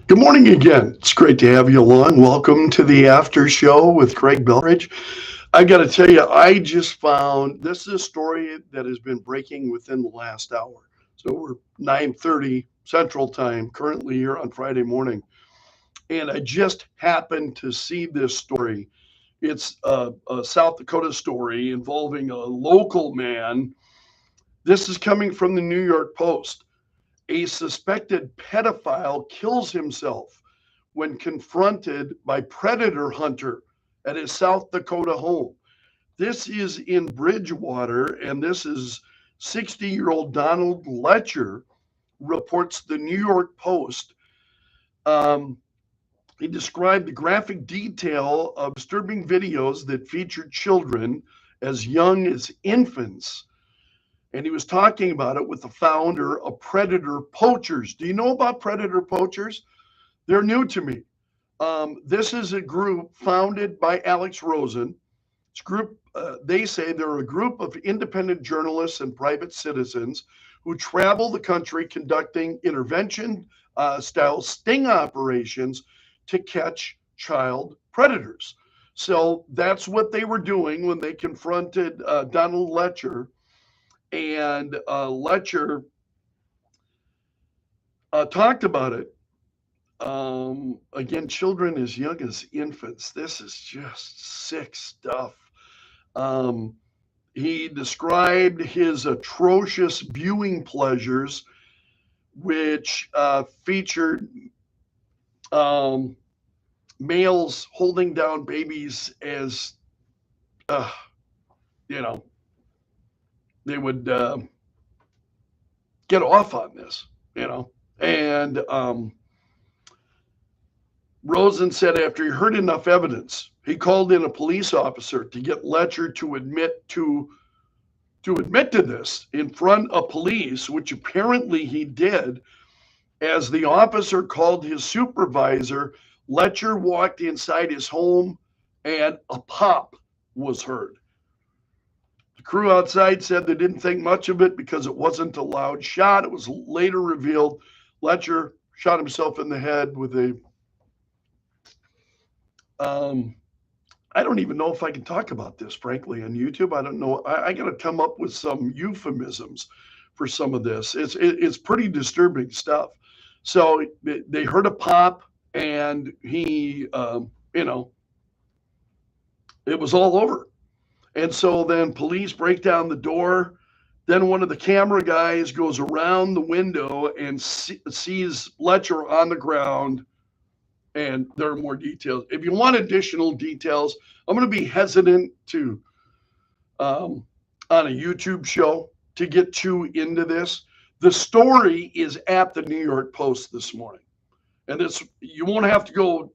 Good morning again. It's great to have you along. Welcome to the after show with Craig Belfrage. I got to tell you, I just found this is a story that has been breaking within the last hour. So we're 9:30 Central Time currently here on Friday morning, and I just happened to see this story. It's a South Dakota story involving a local man. This is coming from the New York Post. A suspected pedophile kills himself when confronted by predator hunter at his South Dakota home. This is in Bridgewater, and this is 60-year-old Donald Letcher, reports the New York Post. Um, he described the graphic detail of disturbing videos that featured children as young as infants, and he was talking about it with the founder of Predator Poachers. Do you know about Predator Poachers? They're new to me. This is a group founded by Alex Rosen. It's group. They say they're a group of independent journalists and private citizens who travel the country conducting intervention style sting operations to catch child predators. So that's what they were doing when they confronted Donald Letcher. And Letcher talked about it. Again, children as young as infants. This is just sick stuff. Um, he described his atrocious viewing pleasures, which featured um, males holding down babies as, uh, you know, they would get off on this. And Rosen said after he heard enough evidence, he called in a police officer to get Letcher to admit to this in front of police, which apparently he did. As the officer called his supervisor, Letcher walked inside his home and a pop was heard. The crew outside said they didn't think much of it because it wasn't a loud shot. It was later revealed Letcher shot himself in the head with a um, I don't even know if I can talk about this, frankly, on YouTube. I don't know. I got to come up with some euphemisms for some of this. It's pretty disturbing stuff. So they heard a pop, and it was all over. And so then police break down the door. Then one of the camera guys goes around the window and sees Letcher on the ground, and there are more details. If you want additional details, I'm going to be hesitant to um, on a YouTube show to get too into this. The story is at the New York Post this morning, and it's you won't have to go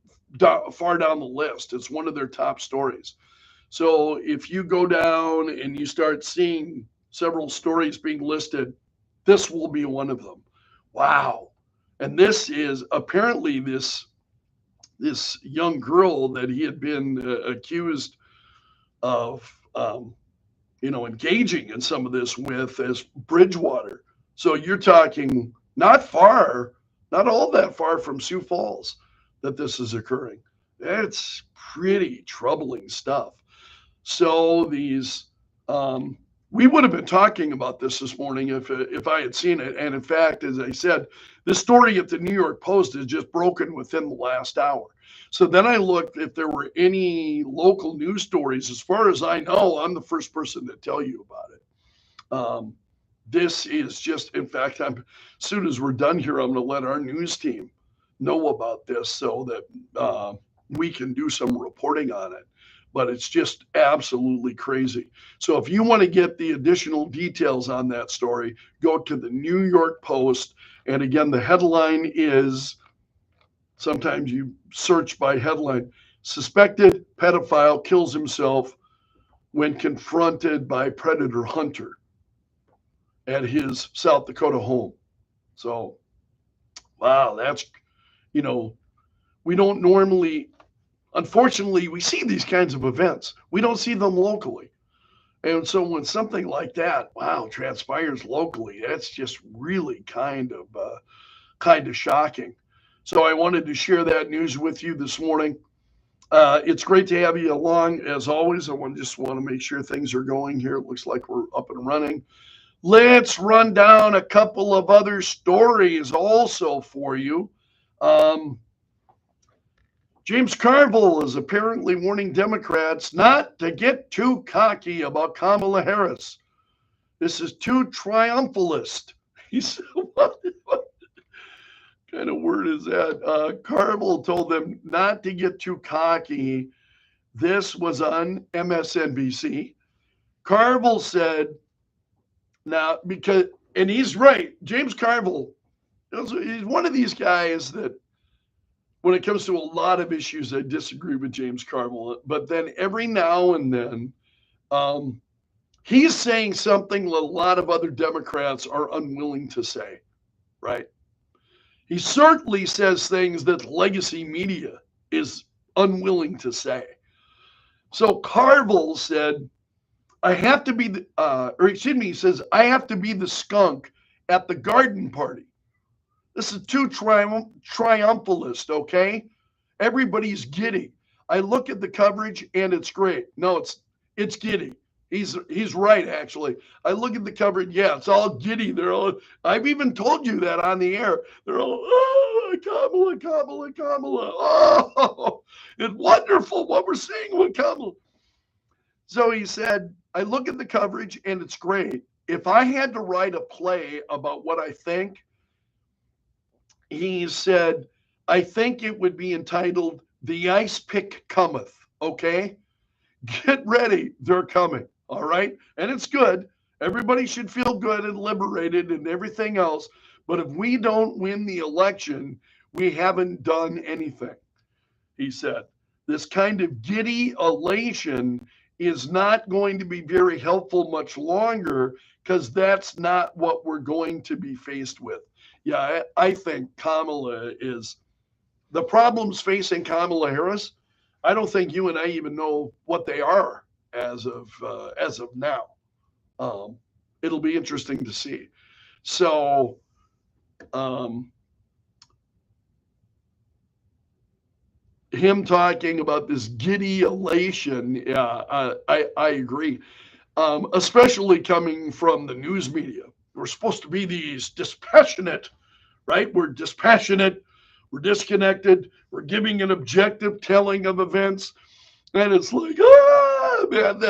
far down the list. It's one of their top stories. So if you go down and you start seeing several stories being listed, this will be one of them. Wow. And this is apparently this young girl that he had been accused of, engaging in some of this with as Bridgewater. So you're talking not far, not all that far from Sioux Falls that this is occurring. It's pretty troubling stuff. So we would have been talking about this morning if I had seen it. And in fact, as I said, the story at the New York Post is just broken within the last hour. So then I looked if there were any local news stories. As far as I know, I'm the first person to tell you about it. This is just, in fact, as soon as we're done here, I'm going to let our news team know about this so that we can do some reporting on it. But it's just absolutely crazy. So if you want to get the additional details on that story, go to the New York Post. And again, the headline is, sometimes you search by headline, suspected pedophile kills himself when confronted by predator hunter at his South Dakota home. So, wow, we don't normally, unfortunately, we see these kinds of events. We don't see them locally. And so when something like that, wow, transpires locally, that's just really kind of shocking. So I wanted to share that news with you this morning. It's great to have you along as always. I just want to make sure things are going here. It looks like we're up and running. Let's run down a couple of other stories also for you. James Carville is apparently warning Democrats not to get too cocky about Kamala Harris. This is too triumphalist. He said, what kind of word is that? Carville told them not to get too cocky. This was on MSNBC. Carville said, now, because, and he's right, James Carville, he's one of these guys that when it comes to a lot of issues, I disagree with James Carville. But then every now and then, he's saying something that a lot of other Democrats are unwilling to say, right? He certainly says things that legacy media is unwilling to say. So Carville said, I have to be he says, I have to be the skunk at the garden party. This is too triumphalist, okay? Everybody's giddy. I look at the coverage and it's great. No, it's giddy. He's right, actually. I look at the coverage, yeah, it's all giddy. I've even told you that on the air. They're all, oh, Kamala, Kamala, Kamala. Oh, it's wonderful what we're seeing with Kamala. So he said, I look at the coverage and it's great. If I had to write a play about what I think, he said, I think it would be entitled The Ice Pick Cometh, okay? Get ready, they're coming, all right? And it's good. Everybody should feel good and liberated and everything else. But if we don't win the election, we haven't done anything, he said. This kind of giddy elation is not going to be very helpful much longer because that's not what we're going to be faced with. Yeah, I think Kamala is the problems facing Kamala Harris. I don't think you and I even know what they are as of now. It'll be interesting to see. So, him talking about this giddy elation, yeah, I agree. Especially coming from the news media. We're supposed to be these dispassionate, right? We're dispassionate, we're disconnected, we're giving an objective telling of events. And it's like, man,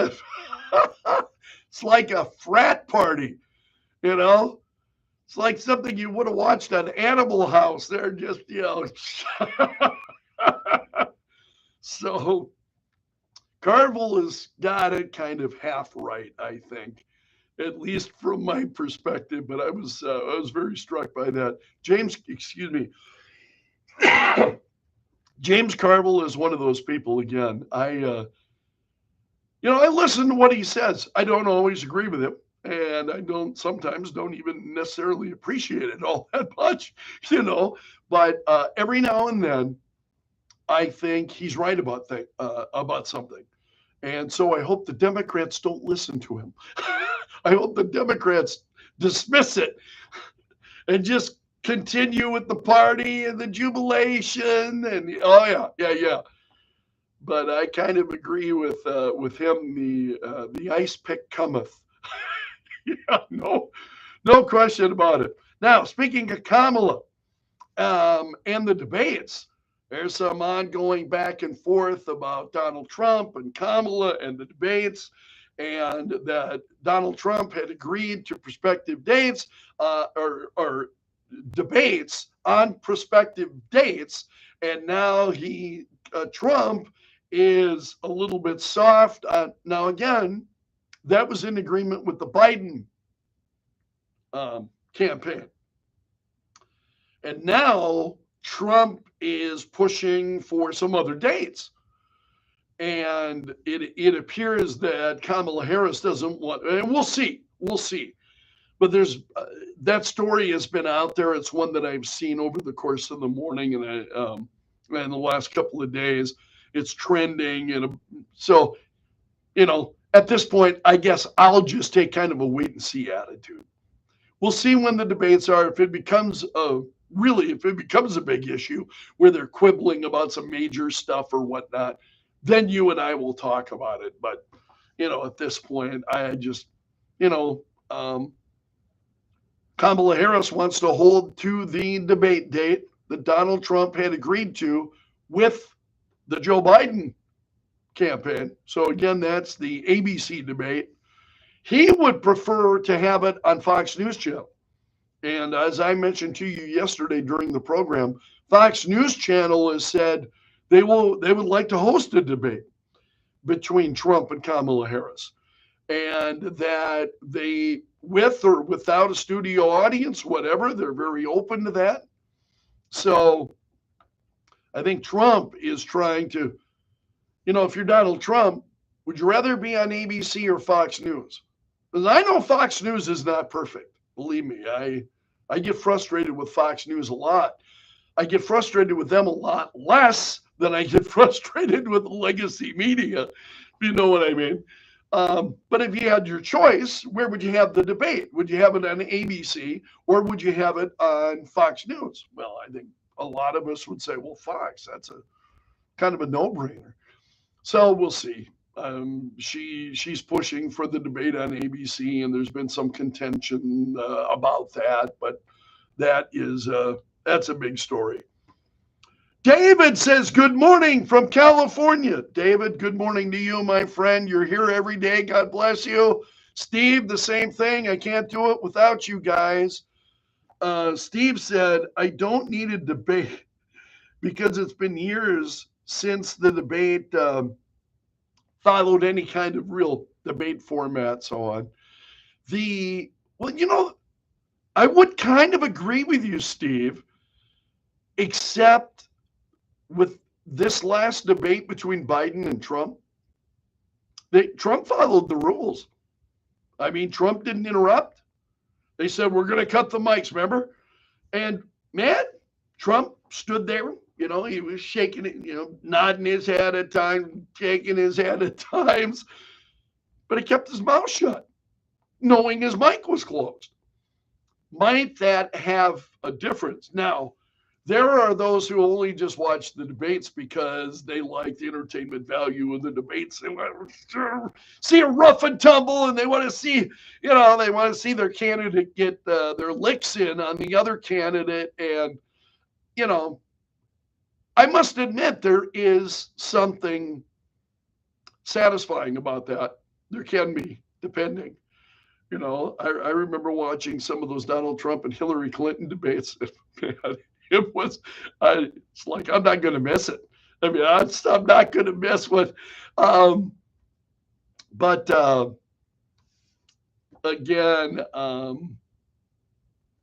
it's like a frat party, you know? It's like something you would have watched on Animal House. They're just, So Carville has got it kind of half right, I think, at least from my perspective. But I was very struck by that. James Carville is one of those people. Again, I listen to what he says. I don't always agree with him, and I sometimes don't even necessarily appreciate it all that much, But every now and then, I think he's right about something. And so I hope the Democrats don't listen to him. I hope the Democrats dismiss it and just continue with the party and the jubilation and yeah. But I kind of agree with him. The ice pick cometh. Yeah, no question about it. Now, speaking of Kamala and the debates. There's some ongoing back and forth about Donald Trump and Kamala and the debates, and that Donald Trump had agreed to prospective dates or debates on prospective dates, and now Trump is a little bit soft. Now, again, that was in agreement with the Biden campaign, and now Trump is pushing for some other dates. And it appears that Kamala Harris doesn't want, and we'll see. But there's that story has been out there. It's one that I've seen over the course of the morning and the last couple of days. It's trending. And so, at this point, I guess I'll just take kind of a wait and see attitude. We'll see when the debates are. If it becomes really, if it becomes a big issue where they're quibbling about some major stuff or whatnot, then you and I will talk about it. But, at this point, I just, you know, um, Kamala Harris wants to hold to the debate date that Donald Trump had agreed to with the Joe Biden campaign. So again, that's the ABC debate. He would prefer to have it on Fox News Channel. And as I mentioned to you yesterday during the program, Fox News Channel has said they would like to host a debate between Trump and Kamala Harris, and that they, with or without a studio audience, whatever, they're very open to that. So I think Trump is trying to, if you're Donald Trump, would you rather be on ABC or Fox News? Because I know Fox News is not perfect. Believe me, I get frustrated with Fox News a lot. I get frustrated with them a lot less than I get frustrated with legacy media, if you know what I mean. But if you had your choice, where would you have the debate? Would you have it on ABC or would you have it on Fox News? Well, I think a lot of us would say, well, Fox, that's a kind of a no-brainer. So we'll see. She's pushing for the debate on ABC, and there's been some contention about that, but that's a big story. David says, good morning from California. David, good morning to you, my friend. You're here every day. God bless you. Steve, the same thing. I can't do it without you guys. Steve said, I don't need a debate because it's been years since the debate followed any kind of real debate format, so on. I would kind of agree with you, Steve, except with this last debate between Biden and Trump. Trump followed the rules. I mean, Trump didn't interrupt. They said, we're going to cut the mics, remember? And man, Trump stood there. He was shaking it, nodding his head at times, shaking his head at times. But he kept his mouth shut, knowing his mic was closed. Might that have a difference? Now, there are those who only just watch the debates because they like the entertainment value of the debates. They want to see a rough and tumble, and they want to see, their candidate get their licks in on the other candidate. And, I must admit there is something satisfying about that. There can be, depending. I remember watching some of those Donald Trump and Hillary Clinton debates. Man, it's like, I'm not going to miss it. I mean, I'm not going to miss what, but again,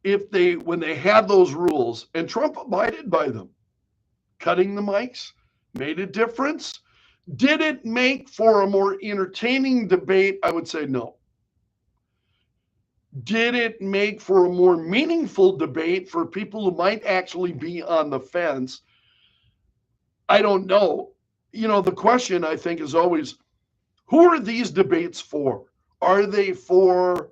when they had those rules and Trump abided by them, cutting the mics made a difference. Did it make for a more entertaining debate? I would say no. Did it make for a more meaningful debate for people who might actually be on the fence? I don't know. The question, I think, is always, who are these debates for? Are they for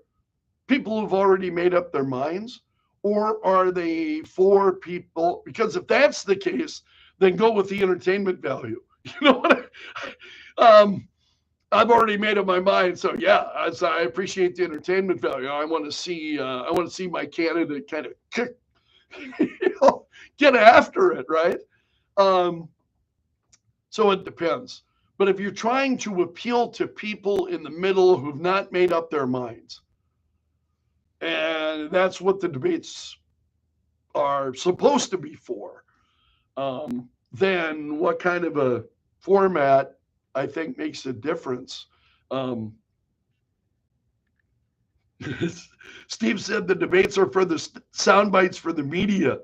people who've already made up their minds? Or are they for people? Because if that's the case, then go with the entertainment value. You know what? I've already made up my mind, so yeah, I appreciate the entertainment value. I want to see my candidate kind of kick, get after it, right? So it depends. But if you're trying to appeal to people in the middle who've not made up their minds, and that's what the debates are supposed to be for, then what kind of a format I think makes a difference. Steve said the debates are for the sound bites for the media.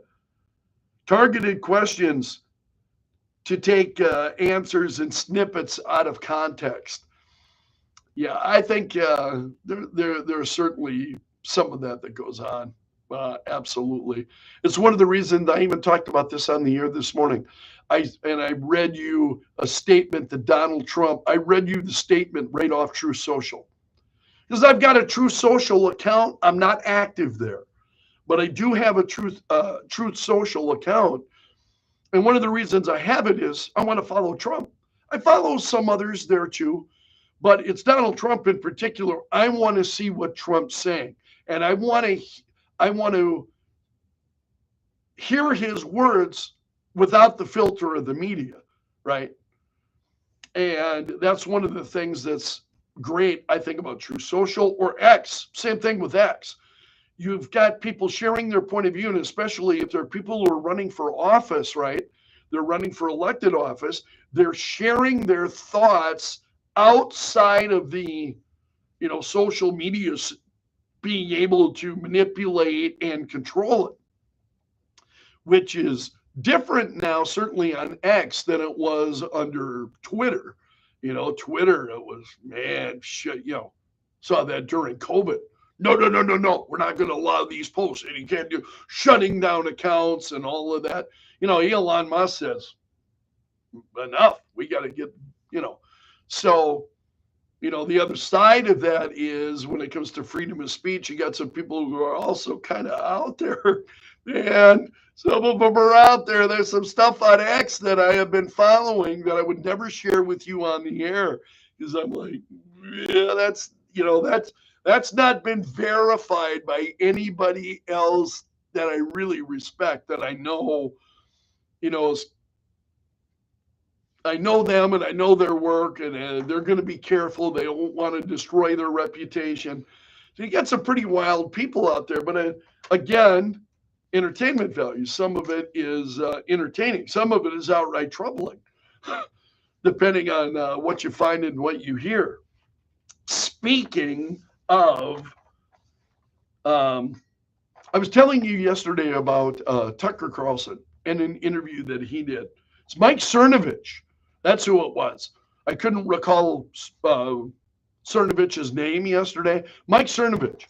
Targeted questions to take answers and snippets out of context. Yeah, I think there's certainly some of that goes on. Absolutely. It's one of the reasons I even talked about this on the air this morning. I read you a statement that Donald Trump, I read you the statement right off True Social. Because I've got a True Social account. I'm not active there. but I do have a Truth Social account. And one of the reasons I have it is I want to follow Trump. I follow some others there too, but it's Donald Trump in particular. I want to see what Trump's saying, and I want to hear his words without the filter of the media, right? And that's one of the things that's great, I think, about Truth Social or X. Same thing with X. You've got people sharing their point of view, and especially if there are people who are running for office, right? They're running for elected office. They're sharing their thoughts outside of the, social media being able to manipulate and control it, which is different now, certainly on X than it was under Twitter. Twitter, it was, man, shit, saw that during COVID. No. We're not going to allow these posts. And you can't do shutting down accounts and all of that. Elon Musk says, enough. We got to get, So, the other side of that is when it comes to freedom of speech, you got some people who are also kind of out there. And some of them are out there. There's some stuff on X that I have been following that I would never share with you on the air. Because I'm like, yeah, that's not been verified by anybody else that I really respect, that I know, I know them and I know their work, and they're going to be careful. They don't want to destroy their reputation. So you got some pretty wild people out there. But again, entertainment value. Some of it is entertaining. Some of it is outright troubling, depending on what you find and what you hear. Speaking of, I was telling you yesterday about Tucker Carlson and an interview that he did. It's Mike Cernovich. That's who it was. I couldn't recall Cernovich's name yesterday. Mike Cernovich.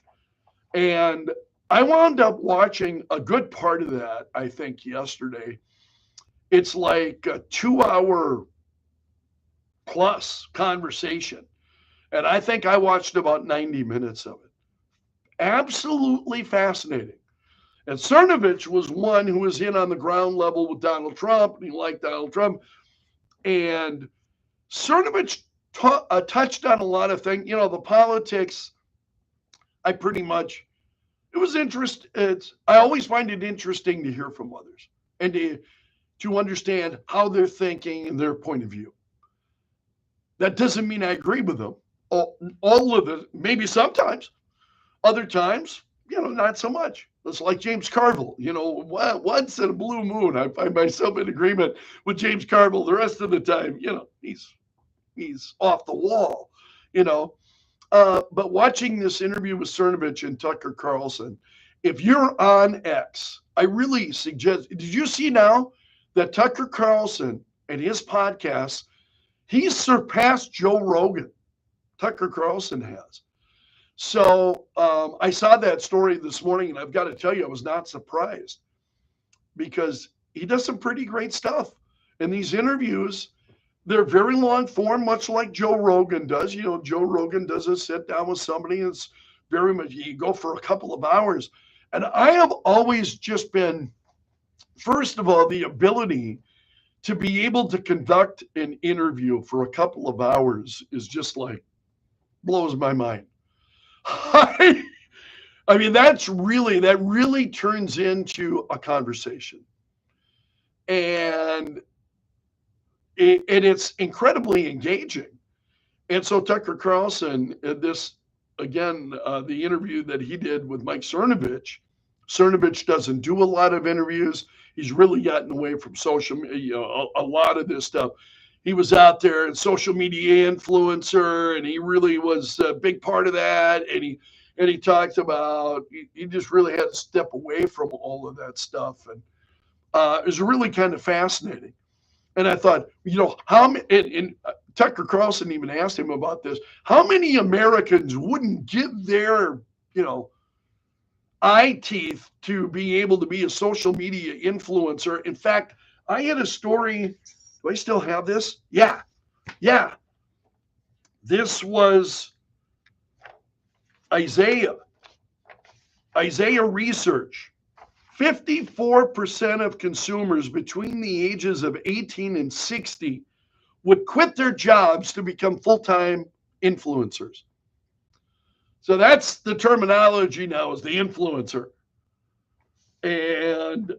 And I wound up watching a good part of that, I think, yesterday. It's like a 2-hour plus conversation. And I think I watched about 90 minutes of it. Absolutely fascinating. And Cernovich was one who was in on the ground level with Donald Trump, and he liked Donald Trump. And Cernovich touched on a lot of things. The politics, it was interesting. I always find it interesting to hear from others and to understand how they're thinking and their point of view. That doesn't mean I agree with them. All of it, maybe sometimes. Other times, not so much. It's like James Carville, once in a blue moon, I find myself in agreement with James Carville. The rest of the time, he's off the wall, But watching this interview with Cernovich and Tucker Carlson, if you're on X, I really suggest, did you see now that Tucker Carlson and his podcast, he's surpassed Joe Rogan. Tucker Carlson has. So I saw that story this morning, and I've got to tell you, I was not surprised because he does some pretty great stuff. And these interviews, they're very long form, much like Joe Rogan does. Joe Rogan does a sit down with somebody, and it's very much, you go for a couple of hours. And I have always just been, first of all, the ability to be able to conduct an interview for a couple of hours is just like, blows my mind. I mean, that really turns into a conversation. And it's incredibly engaging. And so Tucker Carlson, the interview that he did with Mike Cernovich doesn't do a lot of interviews. He's really gotten away from social media, a lot of this stuff. He was out there and social media influencer, and he really was a big part of that. And he talked about, he just really had to step away from all of that stuff. And it was really kind of fascinating. And I thought, how many, and Tucker Carlson even asked him about this, how many Americans wouldn't give their, eye teeth to be able to be a social media influencer? In fact, I had a story. Do I still have this? Yeah. This was Isaiah Research. 54% of consumers between the ages of 18 and 60 would quit their jobs to become full-time influencers. So that's the terminology now, is the influencer. And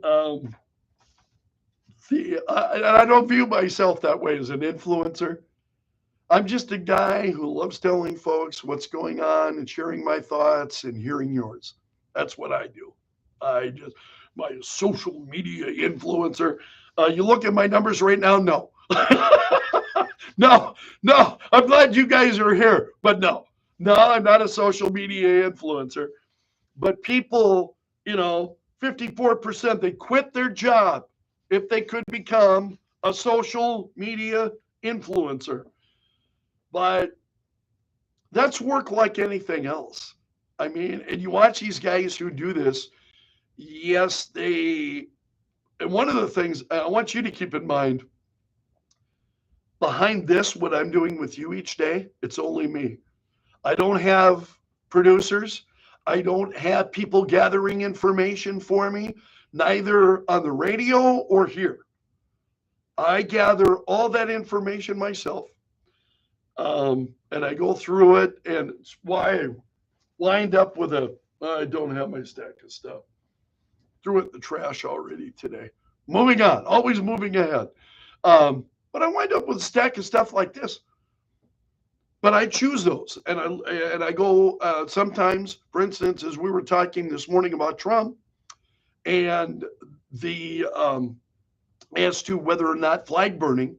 I don't view myself that way as an influencer. I'm just a guy who loves telling folks what's going on and sharing my thoughts and hearing yours. That's what I do. My social media influencer. You look at my numbers right now, no. No. I'm glad you guys are here, but no, I'm not a social media influencer. But people, 54%, they quit their job if they could become a social media influencer. But that's work like anything else. I mean, and you watch these guys who do this. Yes, and one of the things I want you to keep in mind, behind this, what I'm doing with you each day, it's only me. I don't have producers. I don't have people gathering information for me, neither on the radio or here. I gather all that information myself. And I go through it, and it's why I lined up with I don't have my stack of stuff. Threw it in the trash already today. Moving on, always moving ahead. But I wind up with a stack of stuff like this. But I choose those, and I go sometimes. For instance, as we were talking this morning about Trump, and the as to whether or not flag burning,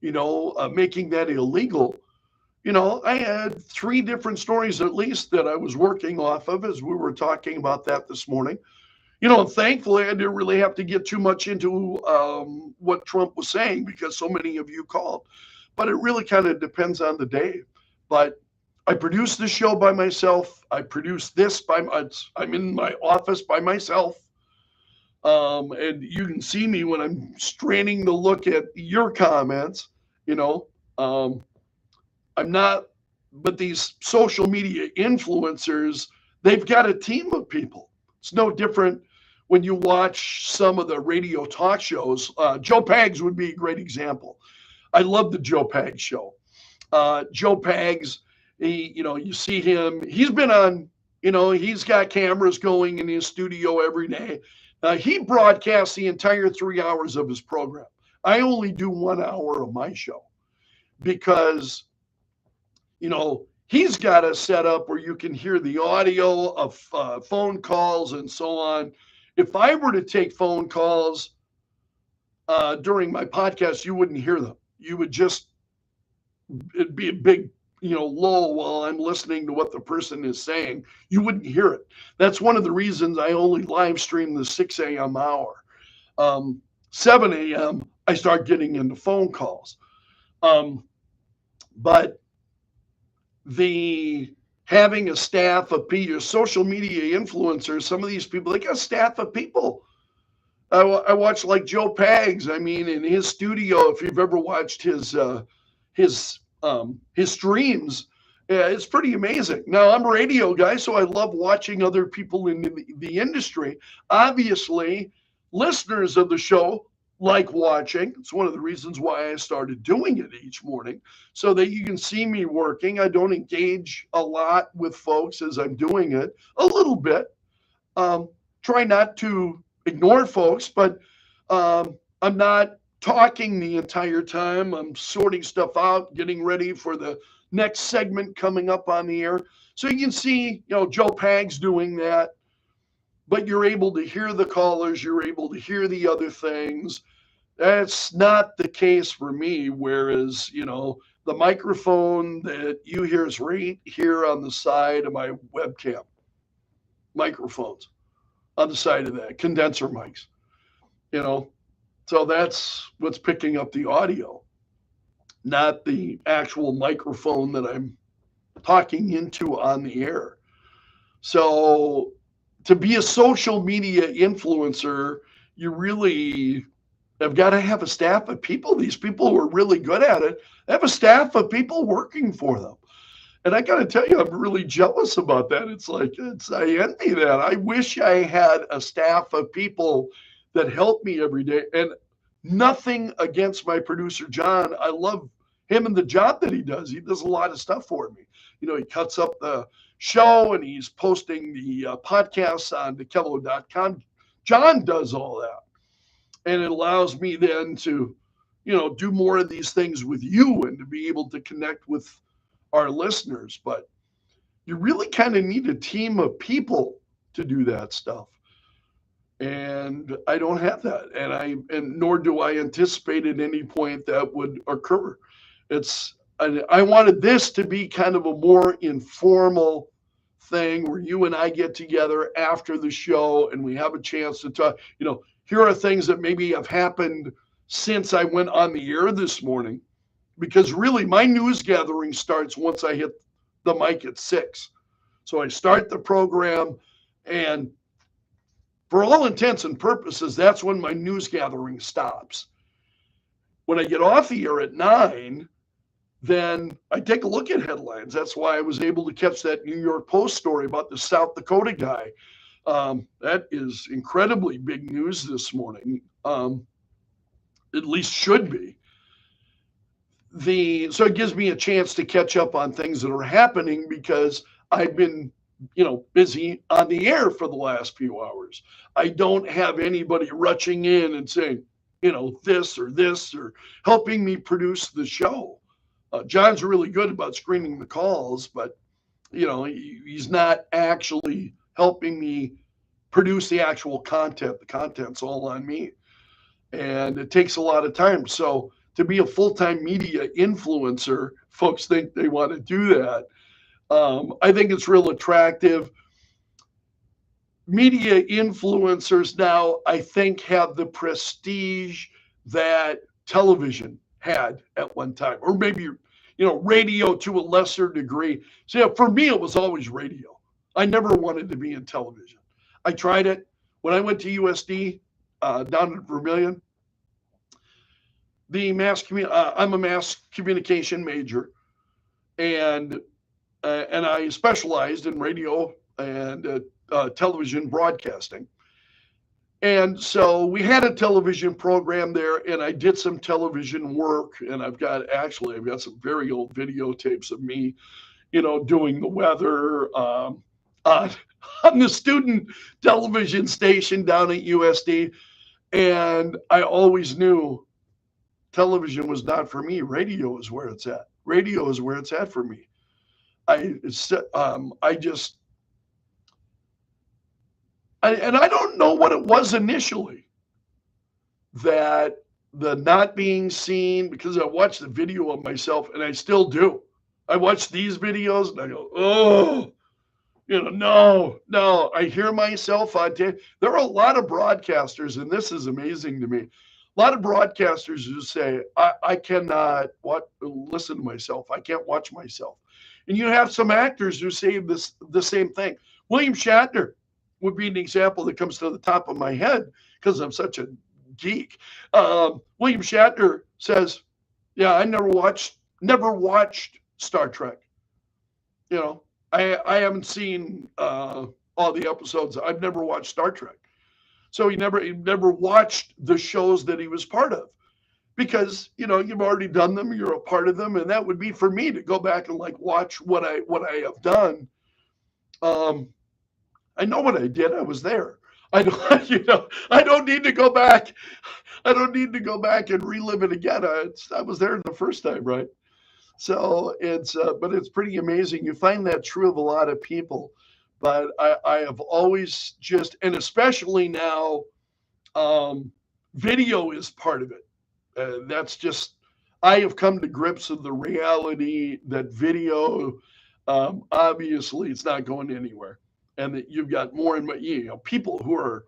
making that illegal. I had 3 different stories at least that I was working off of as we were talking about that this morning. Thankfully, I didn't really have to get too much into what Trump was saying because so many of you called. But it really kind of depends on the day. But I produce this show by myself. I produce this I'm in my office by myself. And you can see me when I'm straining to look at your comments, I'm not, but these social media influencers, they've got a team of people. It's no different when you watch some of the radio talk shows. Joe Pags would be a great example. I love the Joe Pags show. Joe Pags, you see him, he's been on, he's got cameras going in his studio every day. He broadcasts the entire 3 hours of his program. I only do 1 hour of my show because, he's got a setup where you can hear the audio of phone calls and so on. If I were to take phone calls during my podcast, you wouldn't hear them. You would it'd be a big, lull while I'm listening to what the person is saying. You wouldn't hear it. That's one of the reasons I only live stream the 6 a.m. hour. 7 a.m., I start getting into phone calls. But having a staff of your social media influencers, some of these people, they got a staff of people. I watch like Joe Pags. I mean, in his studio, if you've ever watched his streams, it's pretty amazing. Now, I'm a radio guy, so I love watching other people in the industry. Obviously, listeners of the show like watching. It's one of the reasons why I started doing it each morning, so that you can see me working. I don't engage a lot with folks as I'm doing it, a little bit. Try not to ignore folks, but I'm not talking the entire time. I'm sorting stuff out, getting ready for the next segment coming up on the air. So you can see, Joe Pags doing that, but you're able to hear the callers. You're able to hear the other things. That's not the case for me. Whereas, the microphone that you hear is right here on the side of my webcam. Microphones on the side of that, condenser mics, So that's what's picking up the audio, not the actual microphone that I'm talking into on the air. So to be a social media influencer, you really have got to have a staff of people. These people who are really good at it, they have a staff of people working for them. And I got to tell you, I'm really jealous about that. I envy that. I wish I had a staff of people that help me every day. And nothing against my producer, John. I love him and the job that he does. He does a lot of stuff for me. He cuts up the show and he's posting the podcasts on the KELO.com. John does all that. And it allows me then to, do more of these things with you and to be able to connect with our listeners. But you really kind of need a team of people to do that stuff. And I don't have that. And nor do I anticipate at any point that would occur. I wanted this to be kind of a more informal thing where you and I get together after the show and we have a chance to talk. Here are things that maybe have happened since I went on the air this morning, because really my news gathering starts once I hit the mic at 6. So I start the program, and for all intents and purposes, that's when my news gathering stops. When I get off the air at 9, then I take a look at headlines. That's why I was able to catch that New York Post story about the South Dakota guy. That is incredibly big news this morning. At least should be. So it gives me a chance to catch up on things that are happening because I've been, busy on the air for the last few hours. I don't have anybody rushing in and saying, this or helping me produce the show. John's really good about screening the calls, but he's not actually helping me produce the actual content. The content's all on me, and it takes a lot of time. So to be a full-time media influencer, folks think they want to do that. I think it's real attractive. Media influencers now, I think, have the prestige that television had at one time, or maybe, radio to a lesser degree. So yeah, for me, it was always radio. I never wanted to be in television. I tried it when I went to USD down in Vermilion. I'm a mass communication major, and I specialized in radio and television broadcasting. And so we had a television program there, and I did some television work. And I've got some very old videotapes of me, doing the weather on the student television station down at USD. And I always knew television was not for me. Radio is where it's at. Radio is where it's at for me. I don't know what it was initially that the not being seen, because I watched the video of myself, and I still do. I watch these videos and I go, oh, no. I hear myself on tape. There are a lot of broadcasters, and this is amazing to me. A lot of broadcasters who say, I cannot listen to myself. I can't watch myself. And you have some actors who say the same thing. William Shatner would be an example that comes to the top of my head because I'm such a geek. William Shatner says, yeah, I never watched Star Trek. I haven't seen all the episodes. I've never watched Star Trek. So he never watched the shows that he was part of, because you've already done them, you're a part of them, and that would be for me to go back and watch what I have done. I know what I did. I was there. I don't need to go back. I don't need to go back and relive it again. I was there the first time, right? So but it's pretty amazing. You find that true of a lot of people, but I have always and especially now, video is part of it. I have come to grips with the reality that video, obviously it's not going anywhere. And that you've got more and more, people who are,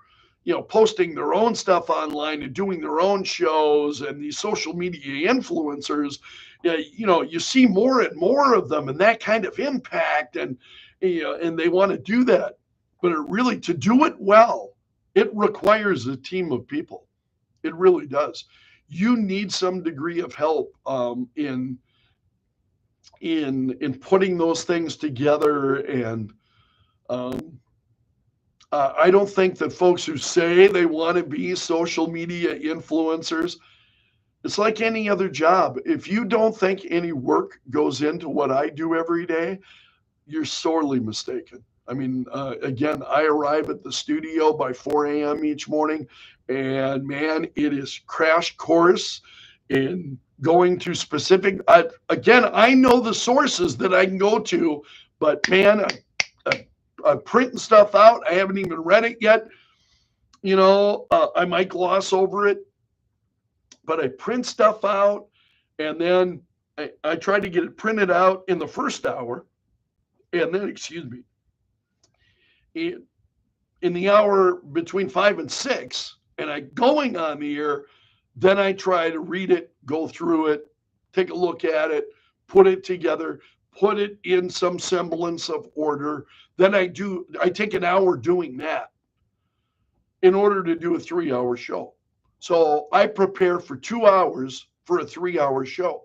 posting their own stuff online and doing their own shows, and these social media influencers, you see more and more of them, and that kind of impact, and they want to do that. But to do it well, it requires a team of people. It really does. You need some degree of help in in putting those things together. And um, I don't think that folks who say they want to be social media influencers, it's like any other job. If you don't think any work goes into what I do every day, you're sorely mistaken. I mean, again, I arrive at the studio by 4 a.m. each morning, and man, it is crash course in going to specific. Again, I know the sources that I can go to, but man, I'm printing stuff out. I haven't even read it yet. I might gloss over it, but I print stuff out, and then I try to get it printed out in the first hour, and then, excuse me, in the hour between 5 and 6, and I going on the air, then I try to read it, go through it, take a look at it, put it together, put it in some semblance of order. Then I take an hour doing that in order to do a 3-hour show. So I prepare for 2 hours for a 3-hour show.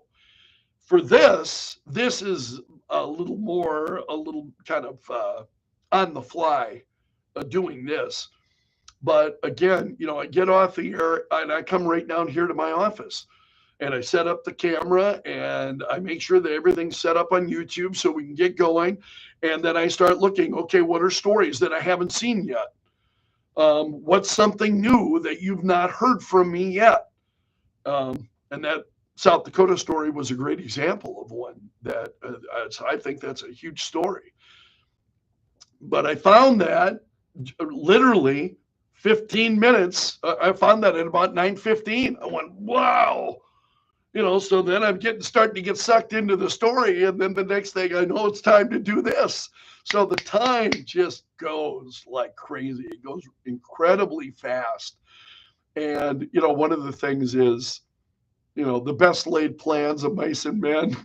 For this is a little kind of on the fly doing this. But again, I get off the air and I come right down here to my office and I set up the camera and I make sure that everything's set up on YouTube so we can get going. And then I start looking, okay, what are stories that I haven't seen yet? What's something new that you've not heard from me yet? And that South Dakota story was a great example of one that I think that's a huge story. But I found that literally 15 minutes. I found that at about 9:15. I went, wow. So then I'm starting to get sucked into the story. And then the next thing I know, it's time to do this. So the time just goes like crazy. It goes incredibly fast. And, one of the things is, the best laid plans of mice and men.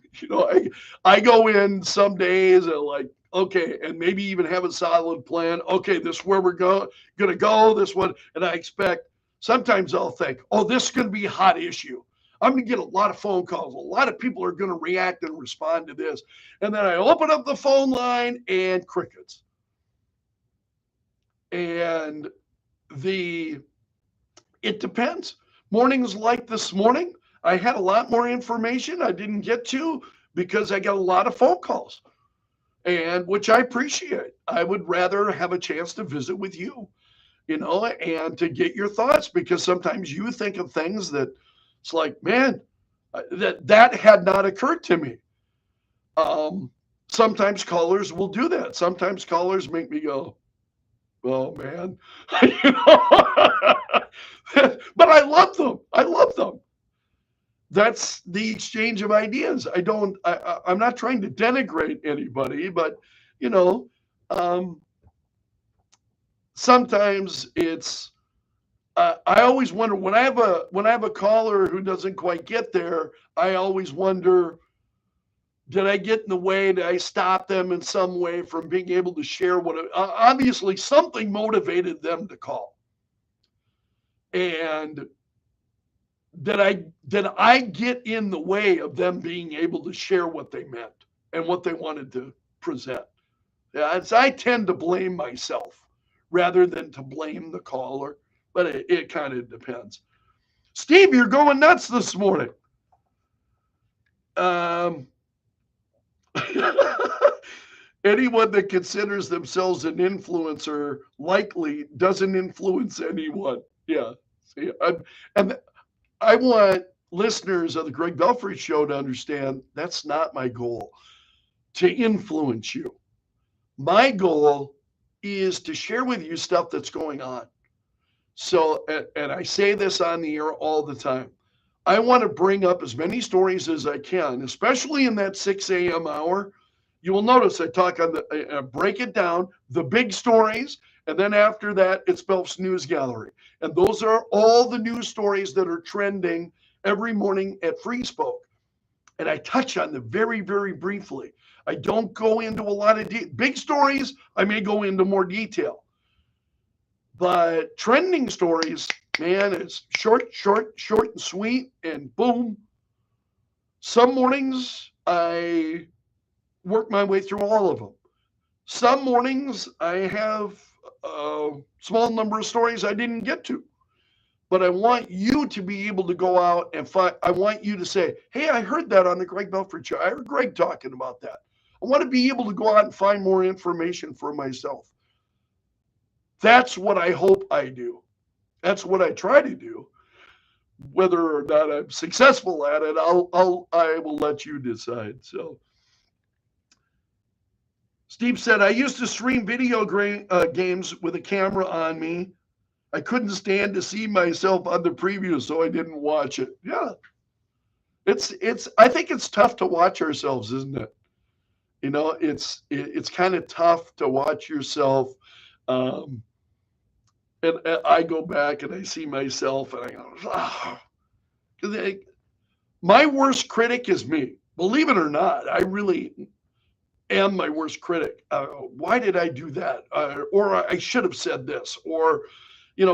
I go in some days and like, okay, and maybe even have a solid plan. Okay, this is where we're going to go, this one. And I expect, sometimes I'll think, oh, this is going to be a hot issue. I'm going to get a lot of phone calls. A lot of people are going to react and respond to this. And then I open up the phone line and crickets. And it depends. Mornings like this morning, I had a lot more information I didn't get to because I got a lot of phone calls, and which I appreciate. I would rather have a chance to visit with you, and to get your thoughts, because sometimes you think of things that it's like, man, that had not occurred to me. Sometimes callers will do that. Sometimes callers make me go, oh man, but I love them. I love them. That's the exchange of ideas. I'm not trying to denigrate anybody, but sometimes it's, I always wonder when I have a caller who doesn't quite get there, I always wonder, did I get in the way? Did I stop them in some way from being able to share obviously something motivated them to call. And did I get in the way of them being able to share what they meant and what they wanted to present? Yeah, I tend to blame myself rather than to blame the caller, but it kind of depends. Steve, you're going nuts this morning. Anyone that considers themselves an influencer likely doesn't influence anyone. Yeah. See, and I want listeners of the Greg Belfrage Show to understand that's not my goal, to influence you. My goal is to share with you stuff that's going on. So, and I say this on the air all the time. I want to bring up as many stories as I can, especially in that 6 a.m. hour. You will notice I talk on break it down, the big stories, and then after that, it's Belf's News Gallery. And those are all the news stories that are trending every morning at Free Spoke. And I touch on them very, very briefly. I don't go into a lot of big stories. I may go into more detail. But trending stories, man, it's short and sweet, and boom. Some mornings I work my way through all of them. Some mornings I have a small number of stories I didn't get to, but I want you to be able to go out and find. I want you to say, "Hey, I heard that on the Greg Belfrage show. I heard Greg talking about that." I want to be able to go out and find more information for myself. That's what I hope I do. That's what I try to do. Whether or not I'm successful at it, I will let you decide. So, Steve said, I used to stream video games with a camera on me. I couldn't stand to see myself on the preview, so I didn't watch it. Yeah, it's. I think it's tough to watch ourselves, isn't it? You know, it's kind of tough to watch yourself. Um, and I go back and I see myself, and I go, ah. My worst critic is me. Believe it or not, I really am my worst critic. Why did I do that? Or I should have said this. Or,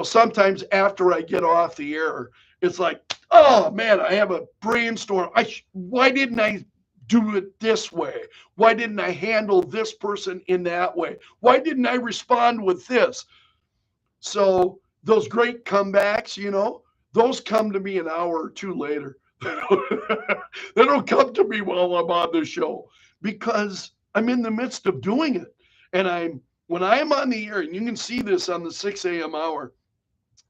sometimes after I get off the air, it's like, oh man, I have a brainstorm. Why didn't I do it this way? Why didn't I handle this person in that way? Why didn't I respond with this? So those great comebacks, those come to me an hour or two later. They don't come to me while I'm on the show because I'm in the midst of doing it. And when I am on the air, and you can see this on the 6 a.m. hour,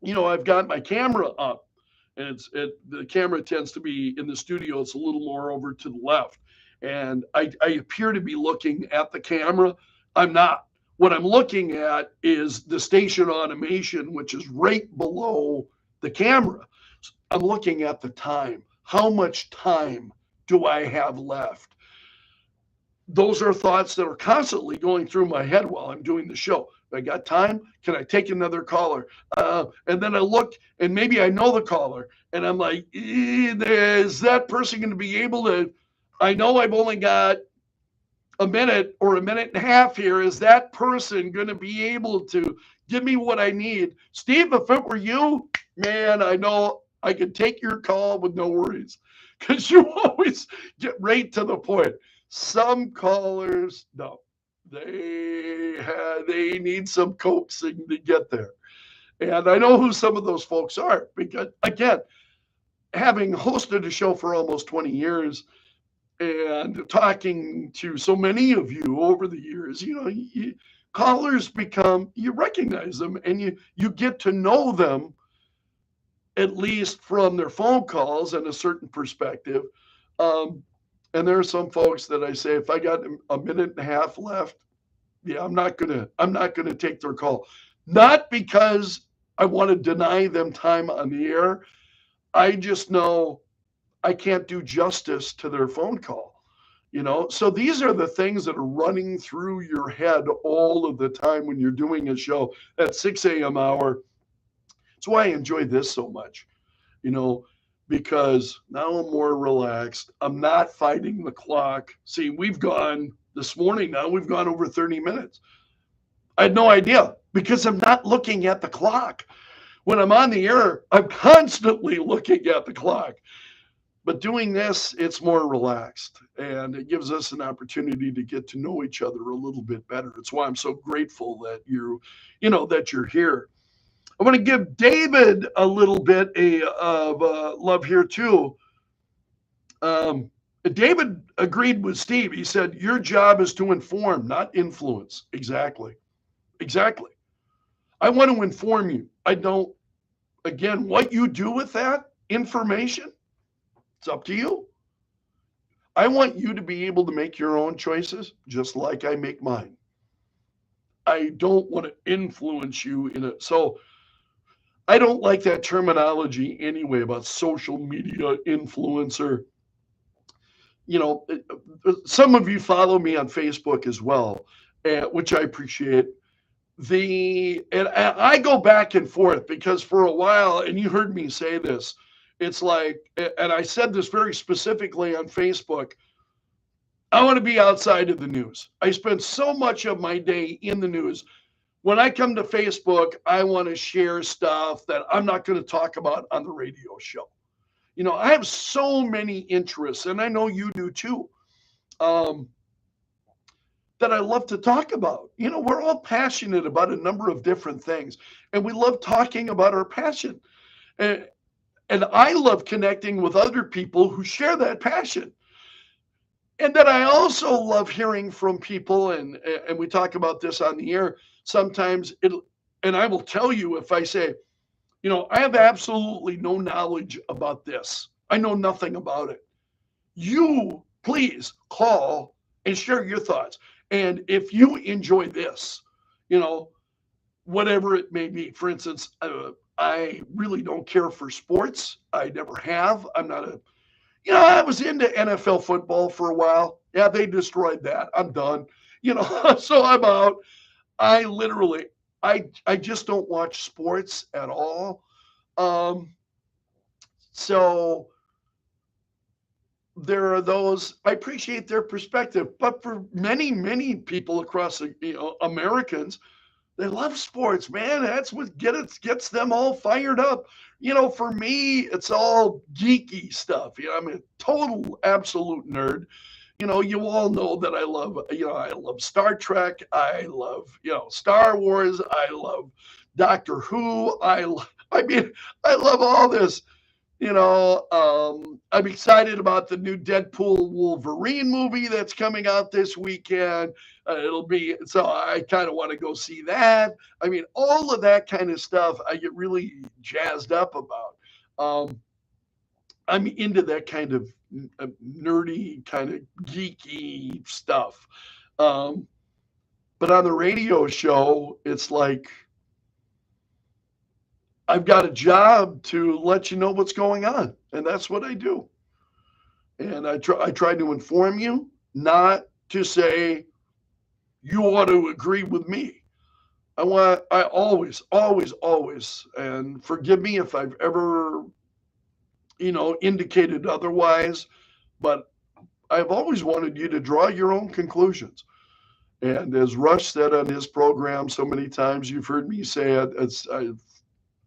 I've got my camera up, and the camera tends to be in the studio. It's a little more over to the left. And I appear to be looking at the camera. I'm not. What I'm looking at is the station automation, which is right below the camera. I'm looking at the time. How much time do I have left? Those are thoughts that are constantly going through my head while I'm doing the show. I got time? Can I take another caller? And then I look, and maybe I know the caller, and I'm like, is that person going to be able to? I know I've only got a minute or a minute and a half here. Is that person going to be able to give me what I need? Steve, if it were you, man, I know I could take your call with no worries because you always get right to the point. Some callers, no, they need some coaxing to get there. And I know who some of those folks are because, again, having hosted a show for almost 20 years and talking to so many of you over the years, callers you recognize them and you get to know them at least from their phone calls and a certain perspective. And there are some folks that I say, if I got a minute and a half left, yeah, I'm not gonna take their call. Not because I want to deny them time on the air. I just know I can't do justice to their phone call. So these are the things that are running through your head all of the time when you're doing a show at 6 a.m. hour. That's why I enjoy this so much, because now I'm more relaxed. I'm not fighting the clock. See, this morning now, we've gone over 30 minutes. I had no idea because I'm not looking at the clock. When I'm on the air, I'm constantly looking at the clock. But doing this, it's more relaxed, and it gives us an opportunity to get to know each other a little bit better. It's why I'm so grateful that that you're here. I want to give David a little bit of love here too. David agreed with Steve. He said, your job is to inform, not influence. Exactly. I want to inform you. I don't, again, what you do with that information, it's up to you. I want you to be able to make your own choices, just like I make mine. I don't want to influence you in it. So I don't like that terminology anyway about social media influencer. Some of you follow me on Facebook as well, which I appreciate. And I go back and forth because for a while, and you heard me say this, it's like, and I said this very specifically on Facebook, I want to be outside of the news. I spend so much of my day in the news. When I come to Facebook, I want to share stuff that I'm not going to talk about on the radio show. I have so many interests, and I know you do too. that I love to talk about. We're all passionate about a number of different things, and we love talking about our passion. And, and I love connecting with other people who share that passion. And then I also love hearing from people, and we talk about this on the air. Sometimes and I will tell you if I say, I have absolutely no knowledge about this. I know nothing about it. You please call and share your thoughts. And if you enjoy this, you know, whatever it may be, for instance, I really don't care for sports. I never have. I'm not I was into NFL football for a while. Yeah, they destroyed that. I'm done. So I'm out. I literally, I just don't watch sports at all. Um, so there are those, I appreciate their perspective, but for many, many people across, Americans, they love sports, man. That's what gets them all fired up. For me, it's all geeky stuff. I'm a total absolute nerd. You all know that I love Star Trek. I love, Star Wars. I love Doctor Who. I mean, I love all this. I'm excited about the new Deadpool Wolverine movie that's coming out this weekend. So I kind of want to go see that. I mean, all of that kind of stuff I get really jazzed up about. I'm into that kind of nerdy, kind of geeky stuff. Um, but on the radio show, it's like I've got a job to let you know what's going on, and that's what I do. And I try to inform you, not to say you ought to agree with me. I always, always, always, and forgive me if I've ever, indicated otherwise, but I've always wanted you to draw your own conclusions. And as Rush said on his program so many times, you've heard me say it.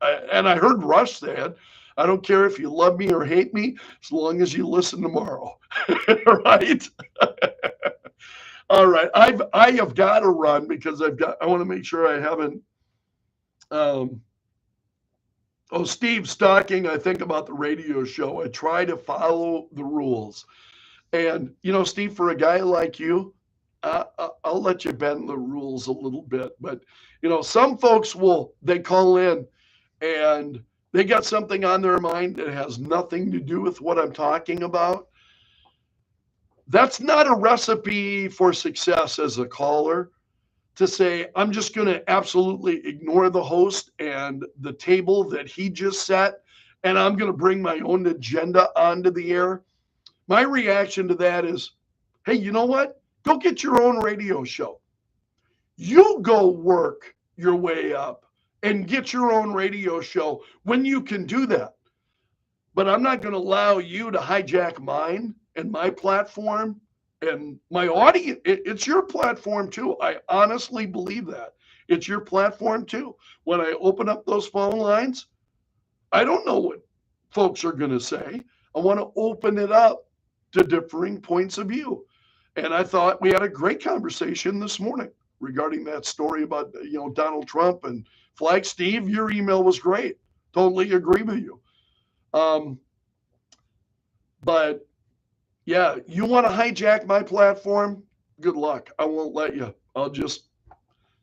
And I heard Rush say it. I don't care if you love me or hate me, as long as you listen tomorrow. Right? All right. I have got to run because I want to make sure I haven't. Steve's talking, I think, about the radio show. I try to follow the rules. And, Steve, for a guy like you, I'll let you bend the rules a little bit. But, some folks they call in and they got something on their mind that has nothing to do with what I'm talking about. That's not a recipe for success as a caller to say, I'm just going to absolutely ignore the host and the table that he just set, and I'm going to bring my own agenda onto the air. My reaction to that is, hey, you know what? Go get your own radio show. You go work your way up and get your own radio show when you can do that. But I'm not going to allow you to hijack mine and my platform and my audience. It's your platform too. I honestly believe that. It's your platform too. When I open up those phone lines, I don't know what folks are going to say. I want to open it up to differing points of view. And I thought we had a great conversation this morning regarding that story about, Donald Trump and flag. Steve, your email was great. Totally agree with you. But yeah, you want to hijack my platform? Good luck. I won't let you. I'll just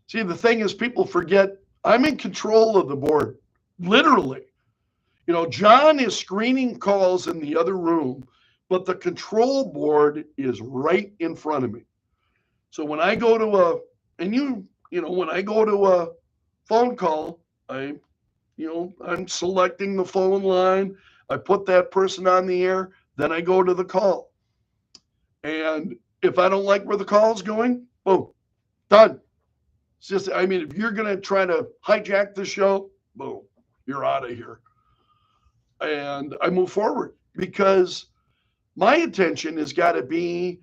see. The thing is, people forget I'm in control of the board. Literally. John is screening calls in the other room, but the control board is right in front of me. So when I go to when I go to a phone call, I'm selecting the phone line. I put that person on the air. Then I go to the call. And if I don't like where the call is going, boom, done. It's just, if you're going to try to hijack the show, boom, you're out of here. And I move forward because my attention has got to be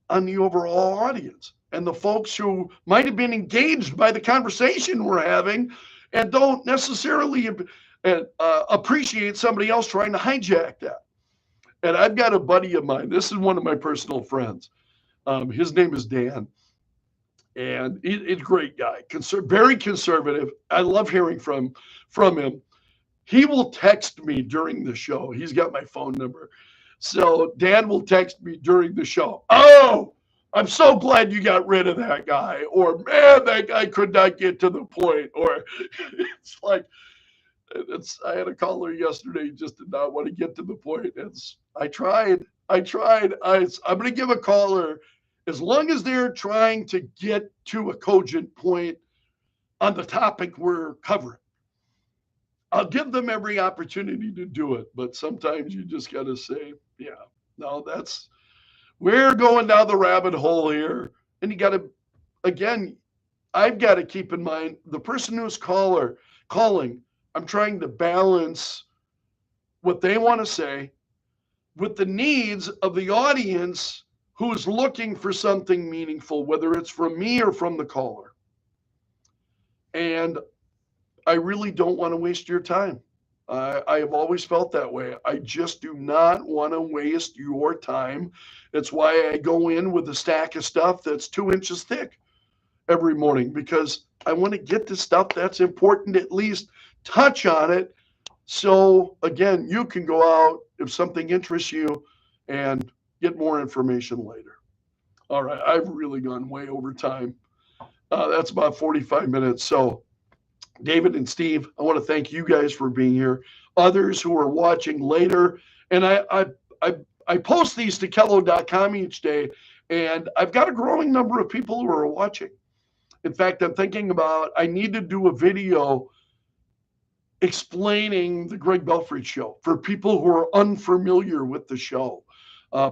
on the overall audience and the folks who might have been engaged by the conversation we're having and don't necessarily appreciate somebody else trying to hijack that. And I've got a buddy of mine. This is one of my personal friends. His name is Dan. And he's a great guy, very conservative. I love hearing from him. He will text me during the show. He's got my phone number. So Dan will text me during the show. Oh, I'm so glad you got rid of that guy. Or, man, that guy could not get to the point. Or it's like, I had a caller yesterday, just did not want to get to the point. I tried. I'm going to give a caller, as long as they're trying to get to a cogent point on the topic we're covering, I'll give them every opportunity to do it. But sometimes you just got to say, yeah, no, we're going down the rabbit hole here. And you got to, again, I've got to keep in mind the person who's calling, I'm trying to balance what they want to say with the needs of the audience who's looking for something meaningful, whether it's from me or from the caller. And I really don't want to waste your time. I have always felt that way. I just do not want to waste your time. That's why I go in with a stack of stuff that's 2 inches thick every morning, because I want to get the stuff that's important, at least touch on it. So again, you can go out if something interests you and get more information later. All right, I've really gone way over time. That's about 45 minutes. So David and Steve, I want to thank you guys for being here. Others who are watching later, and I post these to KELO.com each day, and I've got a growing number of people who are watching. In fact, I'm thinking about, I need to do a video explaining the Greg Belfrage show for people who are unfamiliar with the show.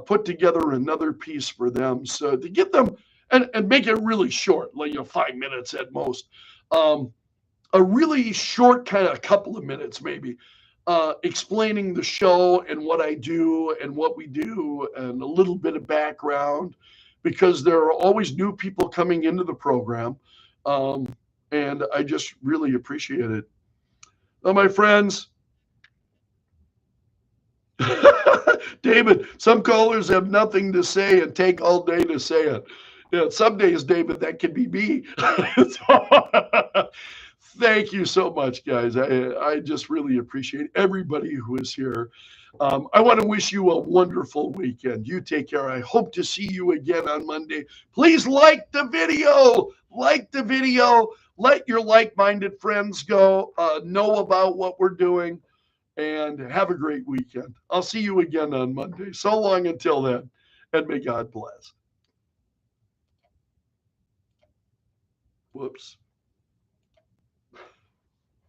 Put together another piece for them, so to get them, and make it really short, like 5 minutes at most. A really short, kind of a couple of minutes maybe, explaining the show and what I do and what we do, and a little bit of background, because there are always new people coming into the program. And I just really appreciate it. Now, my friends, David, some callers have nothing to say and take all day to say it. Some days, David, that could be me. Thank you so much, guys. I just really appreciate everybody who is here. I want to wish you a wonderful weekend. You take care. I hope to see you again on Monday. Please like the video. Like the video. Let your like-minded friends know about what we're doing, and have a great weekend. I'll see you again on Monday. So long until then, and may God bless. Whoops.